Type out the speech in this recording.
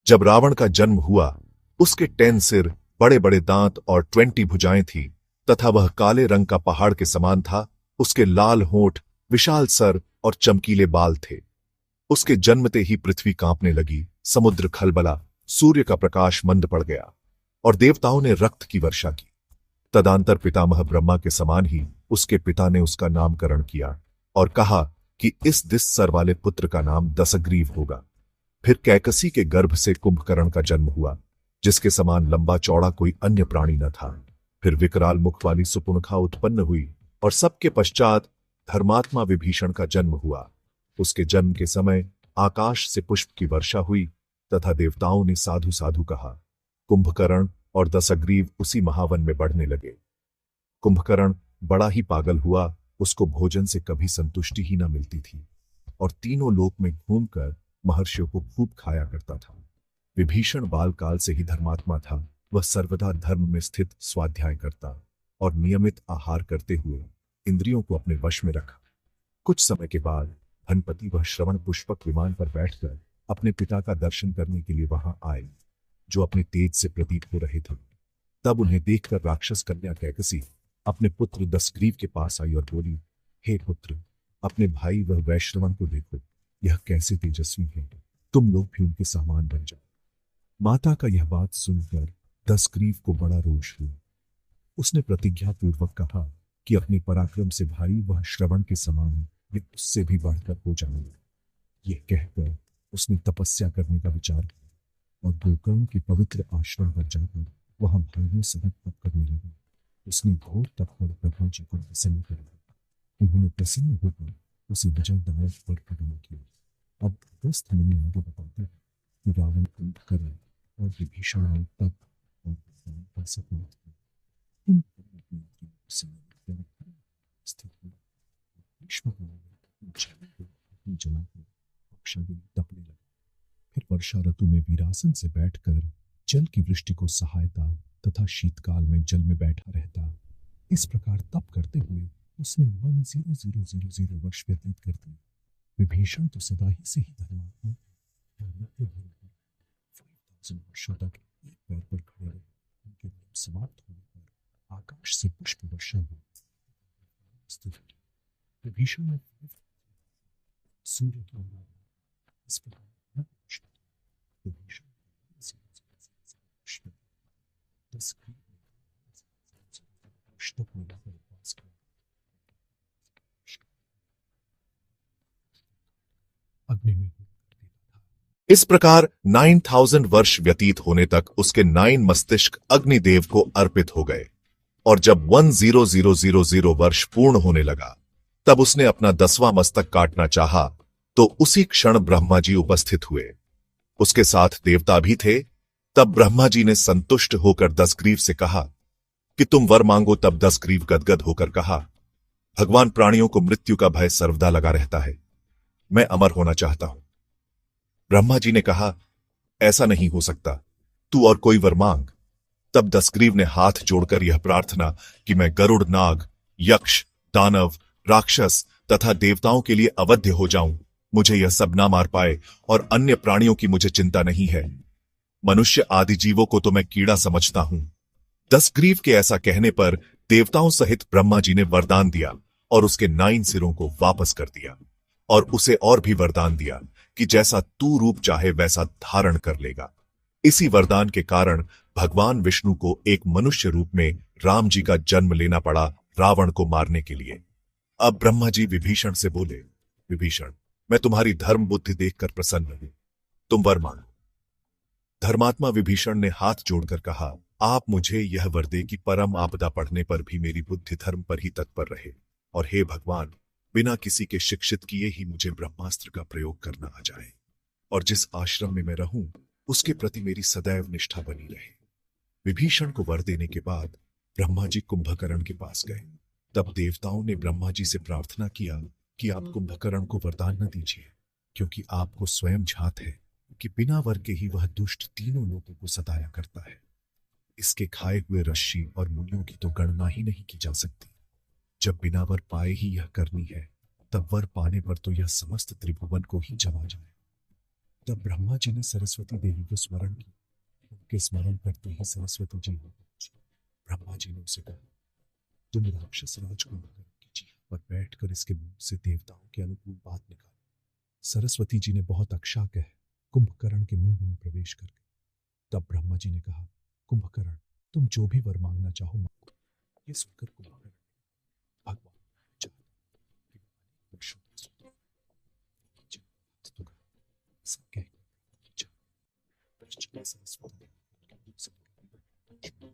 जब रावण का जन्म हुआ, उसके 10 सिर, बड़े बड़े दांत और 20 भुजाएं थी तथा वह काले रंग का पहाड़ के समान था। उसके लाल होंठ, विशाल सर और चमकीले बाल थे। उसके जन्मते ही पृथ्वी कांपने लगी, समुद्र खलबला, सूर्य का प्रकाश मंद पड़ गया और देवताओं ने रक्त की वर्षा की। तदांतर पितामह ब्रह्मा के समान ही उसके पिता ने उसका नामकरण किया और कहा कि इस दिससर वाले पुत्र का नाम दशग्रीव होगा। फिर कैकसी के गर्भ से कुंभकर्ण का जन्म हुआ, जिसके समान लंबा चौड़ा कोई अन्य प्राणी न था। फिर विकराल मुख वाली सुपुर्णखा उत्पन्न हुई और सबके पश्चात धर्मात्मा विभीषण का जन्म हुआ। उसके जन्म के समय आकाश से पुष्प की वर्षा हुई तथा देवताओं ने साधु साधु कहा। कुंभकर्ण और दशग्रीव उसी महावन में बढ़ने लगे। कुंभकर्ण बड़ा ही पागल हुआ, उसको भोजन से कभी संतुष्टि ही न मिलती थी और तीनों लोक में घूमकर महर्षियों को खूब खाया करता था। विभीषण बालकाल से ही धर्मात्मा था। वह सर्वदा धर्म में स्थित स्वाध्याय करता और नियमित आहार करते हुए इंद्रियों को अपने वश में रखा। कुछ समय के बाद धनपति वह श्रवण पुष्पक विमान पर बैठकर अपने पिता का दर्शन करने के लिए वहां आए, जो अपने तेज से प्रतीत हो रहे थे। तब उन्हें देखकर राक्षस कन्या कैकसी अपने पुत्र दशग्रीव के पास आई और बोली, हे पुत्र, अपने भाई वह वैश्रवण को देखो, यह कैसे तेजस्वी है, तुम लोग भी उनके समान बन जाओ। माता का यह बात सुनकर दशग्रीव को बड़ा रोष हुआ। उसने प्रतिज्ञा पूर्वक कहा कि अपने पराक्रम से भाई वह श्रवण के समान वे उससे भी बढ़कर हो जाएंगे। यह कहकर उसने तपस्या करने का विचार किया और गोकर्ण के पवित्र आश्रम पर जाकर वहां भाइयों सहित तप करने लगा। उसने घोर तप कर ब्रह्मा जी को प्रसन्न कर दिया। उन्होंने प्रसन्न होकर उसे विजयदायक वर प्रदान किया। अब अगस्त्य मुनि आगे बताते हैं कि रावण कुंभकर्ण और विभीषण आए तप और भगवान का सपना था। इन दोनों अपनी इंद्रियों को संयमित कर स्थित हुए। भीष्म जल को अपनी जलाकर अक्षय तपने लगे। फिर वर्षा ऋतु में वीरासन से बैठकर जल की वृष्टि को सहायता तथा शीतकाल में जल में बैठा रहता। इस प्रकार तप करते हुए उसने 1000 वर्ष व्यतीत कर दिए। विभीषण तो सदा ही से ही धर्मात्मा और मृत्यु भय पर 5000 वर्षों तक एक पैर पर खड़े रहे। उनके नियम समाप्त होने पर आकाश से पुष्प वर्षा हुई। विभीषण ने सूर्य की ओर इस प्रकार विभीषण अग्नि में इस प्रकार 9000 वर्ष व्यतीत होने तक उसके 9 मस्तिष्क अग्निदेव को अर्पित हो गए और जब 10000 वर्ष पूर्ण होने लगा तब उसने अपना 10वां मस्तक काटना चाहा तो उसी क्षण ब्रह्मा जी उपस्थित हुए। उसके साथ देवता भी थे। तब ब्रह्मा जी ने संतुष्ट होकर दशग्रीव से कहा कि तुम वर मांगो। तब दशग्रीव गदगद होकर कहा, भगवान, प्राणियों को मृत्यु का भय सर्वदा लगा रहता है, मैं अमर होना चाहता हूं। ब्रह्मा जी ने कहा, ऐसा नहीं हो सकता, तू और कोई वर मांग। तब दशग्रीव ने हाथ जोड़कर यह प्रार्थना कि मैं गरुड़, नाग, यक्ष, दानव, राक्षस तथा देवताओं के लिए अवध्य हो जाऊं, मुझे यह सब ना मार पाए और अन्य प्राणियों की मुझे चिंता नहीं है। मनुष्य आदि जीवों को तो मैं कीड़ा समझता हूं। दशग्रीव के ऐसा कहने पर देवताओं सहित ब्रह्मा जी ने वरदान दिया और उसके 9 सिरों को वापस कर दिया और उसे और भी वरदान दिया कि जैसा तू रूप चाहे वैसा धारण कर लेगा। इसी वरदान के कारण भगवान विष्णु को एक मनुष्य रूप में राम जी का जन्म लेना पड़ा रावण को मारने के लिए। अब ब्रह्मा जी विभीषण से बोले, विभीषण, मैं तुम्हारी धर्म बुद्धि देखकर प्रसन्न हूं, तुम वर मांगो। धर्मात्मा विभीषण ने हाथ जोड़कर कहा, आप मुझे यह वर दे कि परम आपदा पड़ने पर भी मेरी बुद्धि धर्म पर ही तत्पर रहे और हे भगवान, बिना किसी के शिक्षित किए ही मुझे ब्रह्मास्त्र का प्रयोग करना आ जाए और जिस आश्रम में मैं रहूं उसके प्रति मेरी सदैव निष्ठा बनी रहे। विभीषण को वर देने के बाद ब्रह्मा जी कुंभकर्ण के पास गए। तब देवताओं ने ब्रह्मा जी से प्रार्थना किया कि आप कुंभकर्ण को वरदान न दीजिए, क्योंकि आपको स्वयं झात है कि बिना वर के ही वह दुष्ट तीनों लोगों को सताया करता है। इसके खाए हुए ऋषि और मुनियों की तो गणना ही नहीं की जा सकती। जब बिना वर पाए ही यह करनी है, तब वर पाने पर तो यह समस्त त्रिभुवन को ही जमा जाए। तब ब्रह्मा जी ने सरस्वती देवी को स्मरण किया। उनके स्मरण करते ही सरस्वती जी वहां पहुंची। ब्रह्मा जी ने उसे कहा, तुम राक्षस राजकुमार की यहाँ पर बैठकर इसके मुंह से देवताओं के अनुकूल बात निकालो। सरस्वती जी ने बहुत अक्षा कह कुंभकर्ण के मुंह में प्रवेश कर गई। तब ब्रह्मा जी ने कहा, कुंभकर्ण, तुम जो भी वर मांगना चाहो मांगो। ये सुनकर कुंभकर्ण ने कहा, भगवान, मैं चाहता हूं कि मैं अनेक वर्षों तक सुखी रहूं। जी, तो कहा, ऐसा कहकर ब्रह्मा जी चले गए। पश्चिमी सरस्वती उनके मुंह से निकली।